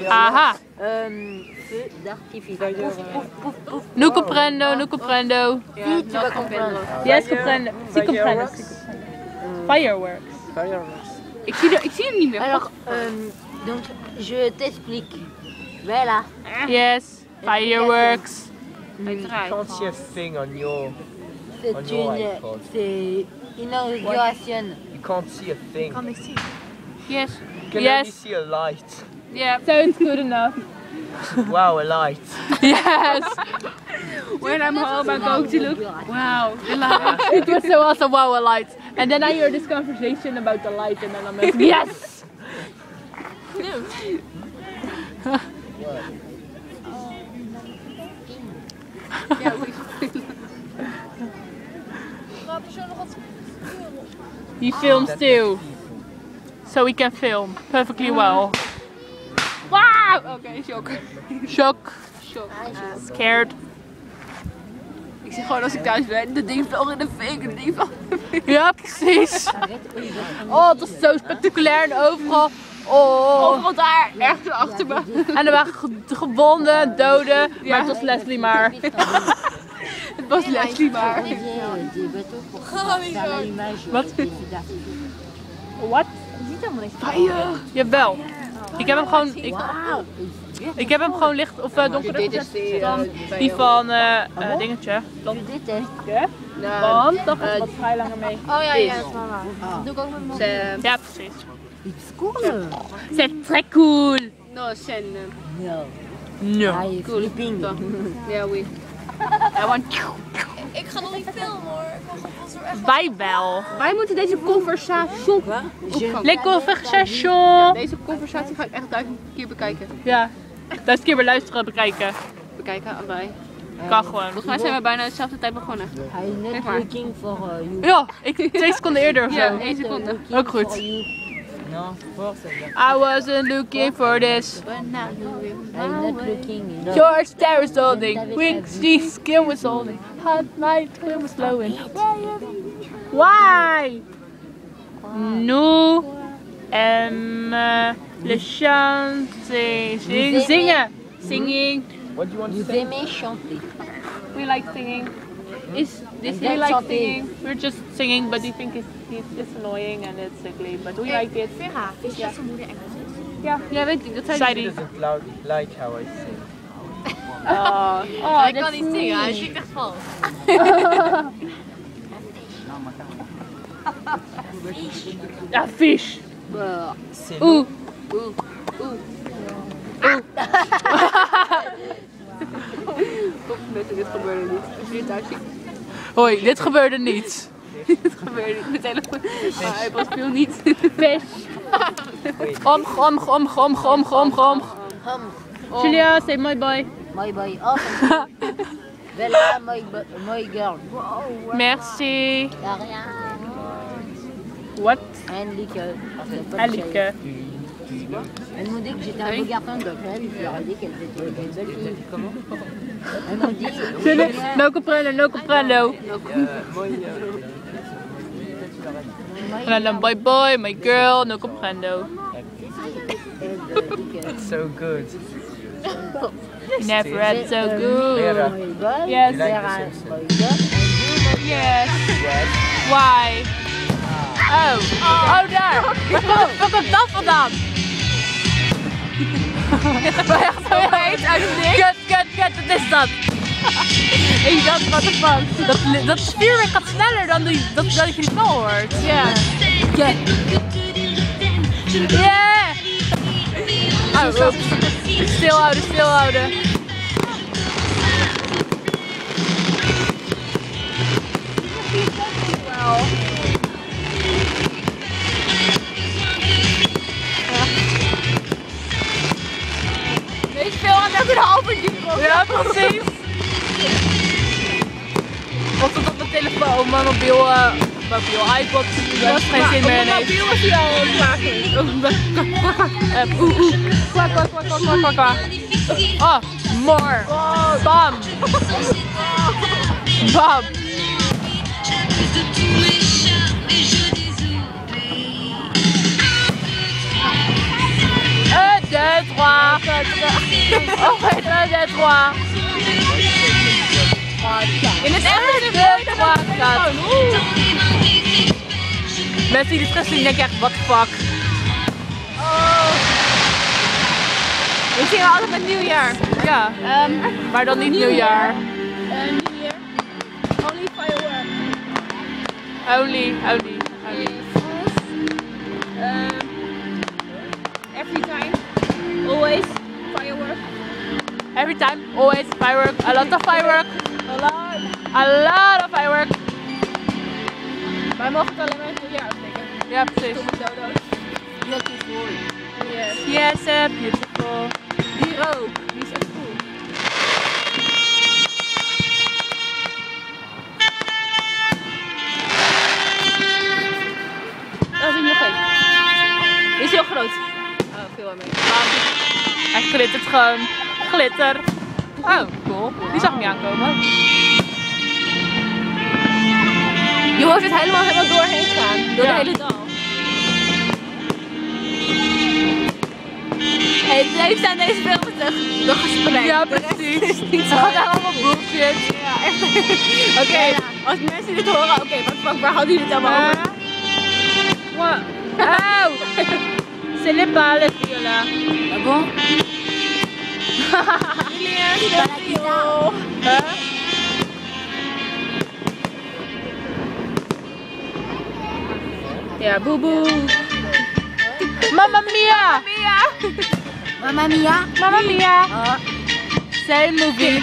Aha. Feu d'artifice. No comprendo, no comprendo. Si, tu vas comprendre. Yes, comprendo. Si comprendo. Fireworks. Ik zie hem niet meer. Alors, donc, je t'explique. Voilà. Yes, fireworks. You can't see a thing on your iPod. C'est inauguration. You can't see a thing. Yes. You can only see a light. Yeah, sounds good enough. Wow, a light. Yes. When I'm home, I'm going to look. Wow, the light. It was so awesome. Wow, a light. And then I hear this conversation about the light, and then I'm like, yes. He films too, so we can film perfectly well. Wow! Okay, shock. Shock. Scared. Ik zie gewoon als ik thuis ben, de ding vloog in de fik, de ding vloog in de fik. Ja, precies. Oh, het was zo spectaculair en overal. Oh. Overal daar, echt achter me. En er waren gewonden, doden, maar het was Leslie maar. Het was Leslie maar. Wat? Wat? Jawel. Ik heb hem gewoon. Ik heb hem gewoon licht of donkerder gezet dan die van dingetje. Ja? Want dat was wat vrij langer mee. Oh ja, ja, dat is wel waar. Doe ik ook met mijn... Ja, precies. It's cool. C'est très cool. No, sen. No. No. Hij is flipping. Ja, oui. I want... Ik ga nog niet filmen hoor. Ik wil gewoon zo echt. Wij wel. Wij moeten deze conversatie opvangen. Les conversations. Deze conversatie ga ik echt 1000 keer bekijken. Ja. 1000 keer weer luisteren, bekijken. Bekijken, allebei. Kan gewoon. Volgens mij zijn we bijna dezelfde tijd begonnen. Hij is net looking for you. Ja, 2 seconden eerder of zo. Ja, 1 seconde. Ook goed. No, force. I wasn't looking for this. I'm not looking. George Terry was holding. Quincy skin was holding. Hot my skin was flowing. Why? Nous le chanter. Zingen. Singing. What do you want to Vous say? aimez chanter. We like singing. Is this And we that's like something. singing? We're just singing, but we think it's annoying and it's ugly, but we like it. Vera, is dat zijn moeder Engels is? Ja, Ja, weet ik, dat zei zei He die. doesn't like how I sing. Oh, Hij kan niet zingen, hij zingt echt vals. Ja, fish. Sing. Oeh. Mensen, dit gebeurde niet. Als je dit thuis ziet, Hoi, dit gebeurde niet. dit gebeurde niet. Met telefoon. Maar hij was veel niet. Fish. Om. Julia, say my boy. My boy. Oh, Bella, my girl. Merci. Y'a rien. What? En Lieke. Alike. Elle m'a dit que j'étais un beau garçon, donc elle, je leur ai dit qu'elle était une belle fille. Comment? Elle m'a dit... No comprendo, no comprendo. En dan boy boy, my girl, no comprendo. It's so good. Never had so good. Vera, Yes. you like The Simpsons? Yes. Yes. Why? Oh, daar. Waar komt dat vandaan? Opeens uit het niks. Kut, wat is dat? Ik dacht, what the fuck? Dat vuurwerk gaat sneller dan dat je die knal hoort. Ja. Yeah. Oh, stil houden. Wow. Weet je veel aan ook een halve diep. Ja, precies. Wat stond op mijn telefoon, mijn mobiel iPod, daar was geen zin meer in. Mijn mobiel was hier al klaar. Kwak. Oh, more. Bam. Bam. Oh, wait, là, 3. In het echt is het 3. Mensen die dit gaan zien denken echt, what the fuck. Oh. We zingen altijd met nieuwjaar. Ja, maar dan niet nieuwjaar. New Year. Only fireworks. Only. Every time. Always fireworks. Every time, always firework. A lot of firework. A lot of firework. Wij mogen het alleen maar het nieuwjaar opsteken. Ja, precies. Beautiful. Yes. Yes, beautiful. Die rook, die is echt cool. Dat is nog één. Die is heel groot. Oh, veel mee. Hij glittert gewoon. Glitter. Oh, cool. Die zag ik niet aankomen. Je hoort het helemaal doorheen gaan. Door de hele dal. Hey, het leukste aan deze film is de gesprek. Ja, De rest precies. is niet Het zo. gaat allemaal bullshit. Ja, echt. Oké, als mensen dit horen, oké, waar houden jullie het allemaal over? Wow. Auw. C'est les balles, là. Ah bon? Huh? Ja, boe boe. Mamma mia! Mamma mia? Mamma mia! Oh. Same movie.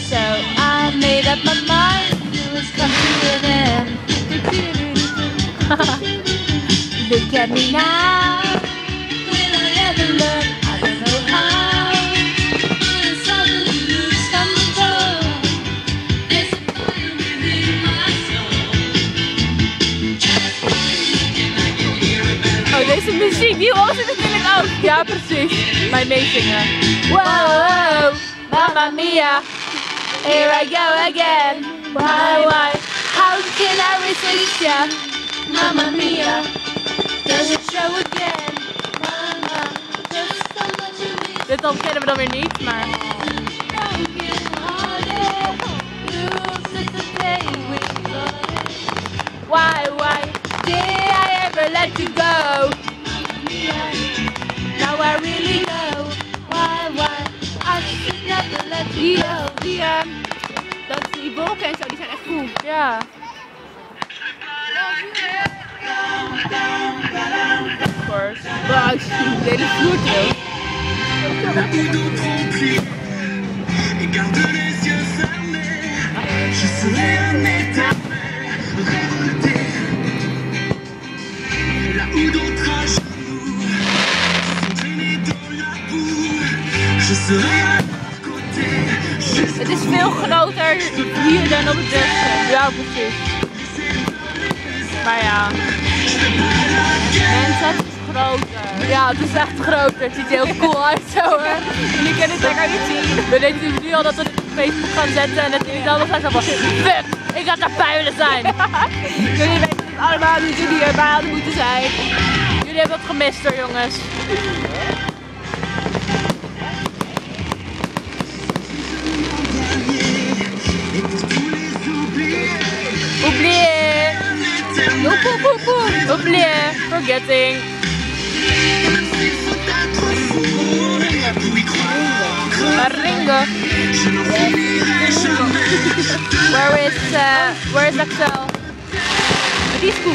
So I made up my mind it was coming to an end. Look at me now. Will I ever learn? I don't know how. I suddenly lose control. There's a fire within my soul. Oh, deze muziek, die hoort het natuurlijk ook. Ja, precies. Mij meezingen. Wow, mamma mia. Here I go again. Why? How can I resist ya? Mamma mia. Does it show again? Mama, just so much you miss. Dit dan kennen we dan weer niet, maar. Why did I ever let you go? Now I really know. Why I should never let you go. Die wolken en zo, die zijn echt cool. Ja. Of course. Wow, ik zie de hele vloer terug. Het is veel groter hier dan op het westen. Ja, precies. Maar ja. Mensen, het is groter. Ja, het is echt groter. Het ziet er heel cool uit zo hoor. Jullie kunnen het lekker niet zien. We denken nu al dat we het op Facebook gaan zetten en dat jullie allemaal zijn zo van fuck, ik had daar puilen zijn. Jullie weten het allemaal dat jullie erbij hadden moeten zijn. Jullie hebben het gemist hoor jongens. Oublié. Oublié. Forgetting. Ringo. Where is Axel? Die is cool.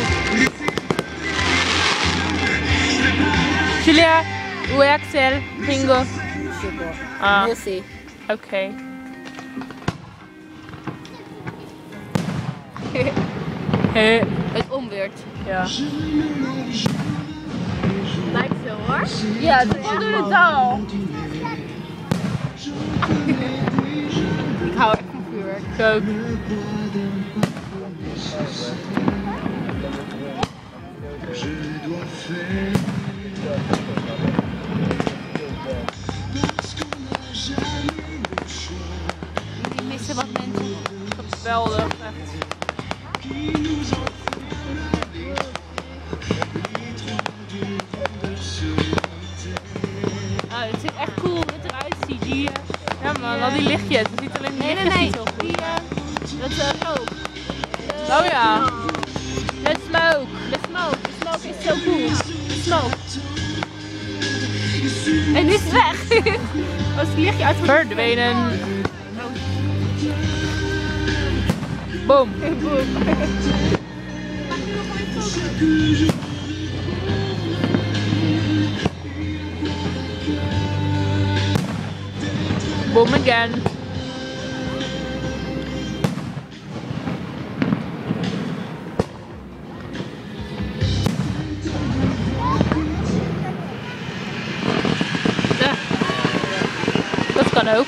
Julia, où est Axel? Ringo. Ah, We'll see. okay. Het omweert. Ja. Lijkt zo hoor. Ja, het is door de dal. Ik hou echt van vuurwerk. Ik ook. geweldig. Echt. Oh, het ziet echt cool hoe het eruit ziet. Die, Ja man, al die lichtjes. Het ziet alleen die lichtjes niet zo goed. Die, dat is rook. Oh ja. De smoke. De smoke. De smoke is zo cool. De smoke. En nu is het weg. Als het lichtje uit Verdwenen. Boom. Boom again. Dat kan ook.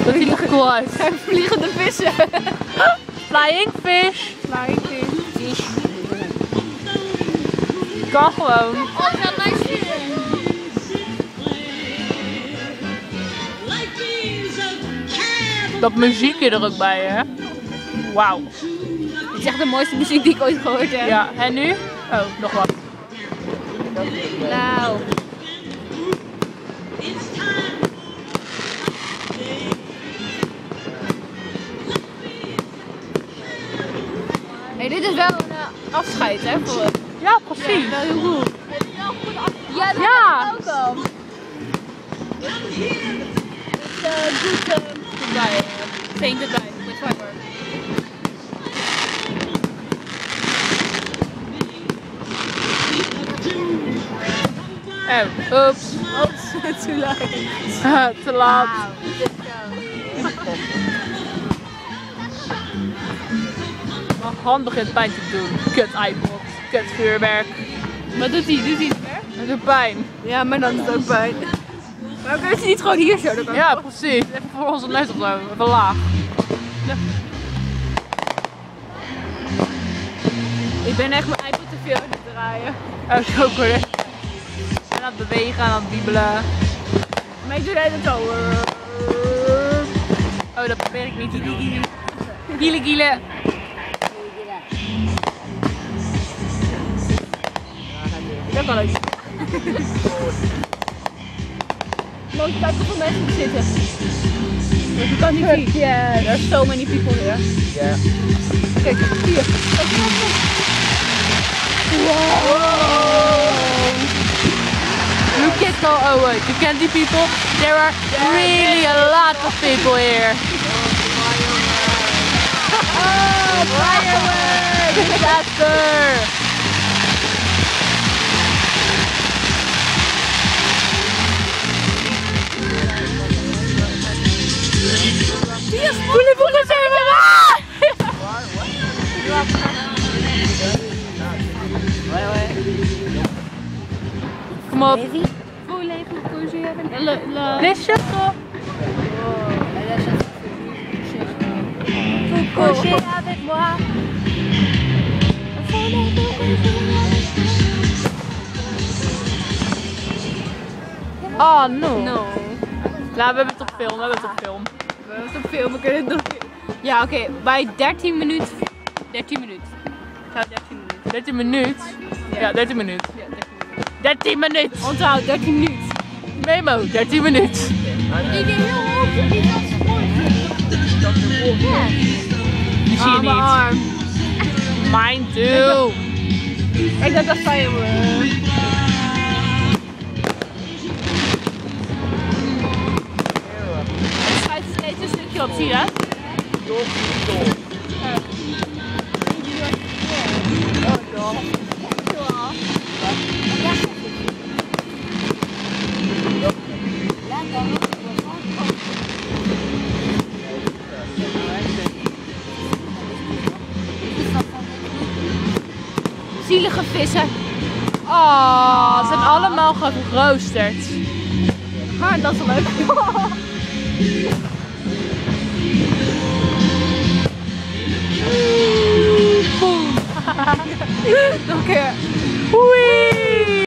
Dat ziet er cool uit. vliegende vissen. Flying fish. Flying fish. Kan gewoon. Oh, dat mijn zin. Dat muziekje er ook bij, hè? Wauw. Dit is echt de mooiste muziek die ik ooit gehoord heb. Ja, en nu? Oh, nog wat. Nou. Hey, dit is wel een afscheid, hè? Voor... Ja, precies. Ja, wel heel goed. Ja, dat Ja. heb ik ook al. Het is goed goodbye. Saying goodbye with fireworks. Oh, oeps. Oops, too late. Te laat. Mijn hand begint pijn te doen. Kut iPod. Kut vuurwerk. Wat doet hij? Doet hij het ver? Het doet pijn. Ja, maar dan is het ook pijn. Maar kun je niet gewoon hier zo? Ja, precies. Even voor onze neus of zo. Even laag. Ik ben echt mijn iPod te veel aan het draaien. Oh, zo goed. En aan het bewegen en aan het wiebelen. Maar ik doe dat zo. Oh, dat probeer ik niet te doen. Giele giele. Dat kan ook. Moet je kijken hoeveel mensen er zitten. Je kan niet zien. Yeah, there's so many people here. Yeah. Kijk, hier. Wow. Look at all, oh wait, you can see people. There are really a lot of people here. Oh, fireworks! Disaster! Voulez-vous que ça Kom op. Voulez-vous que j'aille? Les châteaux. Coucher avec moi. Oh no. No. Nou, we hebben het op film, we hebben het op film. We hebben het op film, we kunnen het nog. Ja, oké, bij 13 minuten. 13 minuten. Onthoud 13 minuten. 13 minuten? Ja, 13 minuten. Ja, 13 minuten. 13 minuten. Onthoud 13 minuten. Memo, 13 minuten. Ik denk heel hoog dat die dat zo mooi vindt. Ja. Die zie je Mijn niet. arm. Mine too. Ik dacht dat fireworks. Het schuift steeds een stukje op, zie je dat? Zielige vissen. Oh, ze zijn allemaal geroosterd. Ah, dat is leuk. Boom. Nog een keer. Oei.